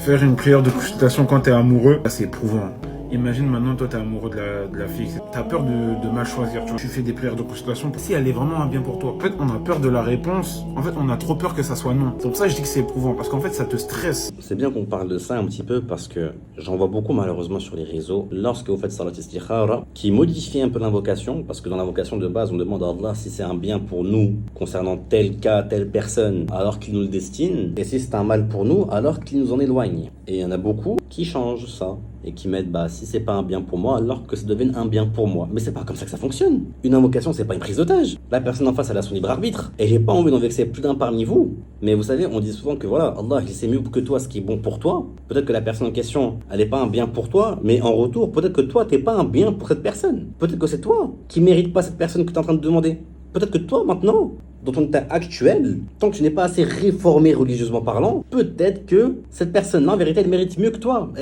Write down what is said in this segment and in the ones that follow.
Faire une prière de consultation quand t'es amoureux, c'est éprouvant. Imagine maintenant, toi, t'es amoureux de la fille. T'as peur de mal choisir. Tu fais des prières de consultation. Si elle est vraiment un bien pour toi. En fait, on a peur de la réponse. En fait, on a trop peur que ça soit non. C'est pour ça que je dis que c'est éprouvant. Parce qu'en fait, ça te stresse. C'est bien qu'on parle de ça un petit peu parce que j'en vois beaucoup malheureusement sur les réseaux. Lorsque vous faites salat istikhara, qui modifie un peu l'invocation, parce que dans l'invocation de base, on demande à Allah si c'est un bien pour nous concernant tel cas, telle personne, alors qu'il nous le destine, et si c'est un mal pour nous, alors qu'il nous en éloigne. Et il y en a beaucoup qui changent ça et qui mettent si c'est pas un bien pour moi, alors que ça devienne un bien pour moi. Mais c'est pas comme ça que ça fonctionne. Une invocation, c'est pas une prise d'otage. La personne en face, elle a son libre arbitre. Et j'ai pas envie d'en vexer plus d'un parmi vous. Mais vous savez, on dit souvent que voilà, Allah, il sait mieux que toi ce qui est bon pour toi. Peut-être que la personne en question, elle est pas un bien pour toi, mais en retour, peut-être que toi, t'es pas un bien pour cette personne. Peut-être que c'est toi qui mérite pas cette personne que tu es en train de demander. Peut-être que toi, maintenant, dans ton état actuel, tant que tu n'es pas assez réformé religieusement parlant, peut-être que cette personne-là, en vérité, elle mérite mieux que toi.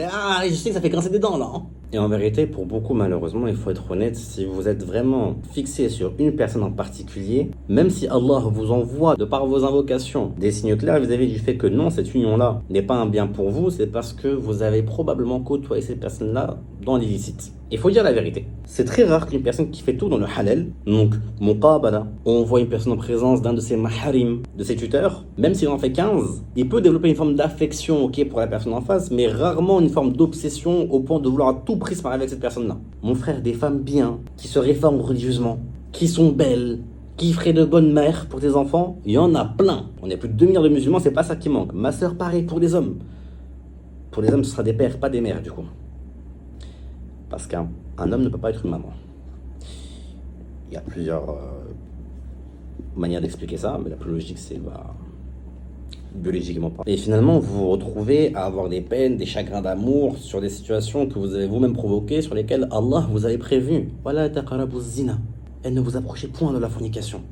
Je sais que ça fait grincer des dents, là. Et en vérité, pour beaucoup, malheureusement, il faut être honnête, si vous êtes vraiment fixé sur une personne en particulier, même si Allah vous envoie, de par vos invocations, des signes clairs vis-à-vis du fait que non, cette union-là n'est pas un bien pour vous, c'est parce que vous avez probablement côtoyé cette personne-là dans l'illicite. Il faut dire la vérité. C'est très rare qu'une personne qui fait tout dans le halal, donc muqabala, on voit une personne en présence d'un de ses maharim, de ses tuteurs, même s'il en fait 15, il peut développer une forme d'affection pour la personne en face, mais rarement une forme d'obsession au point de vouloir à tout prix se marier avec cette personne-là. Mon frère, des femmes bien, qui se réforment religieusement, qui sont belles, qui feraient de bonnes mères pour tes enfants, il y en a plein. On est plus de 2 milliards de musulmans, c'est pas ça qui manque. Ma sœur, pareil pour les hommes. Pour les hommes, ce sera des pères, pas des mères du coup. Parce qu'un homme ne peut pas être une maman. Il y a plusieurs manières d'expliquer ça, mais la plus logique, c'est biologiquement pas. Et finalement, vous vous retrouvez à avoir des peines, des chagrins d'amour sur des situations que vous avez vous-même provoquées, sur lesquelles Allah vous avait prévenu. Voilà taqrabu zina. Elle ne vous approchez point de la fornication.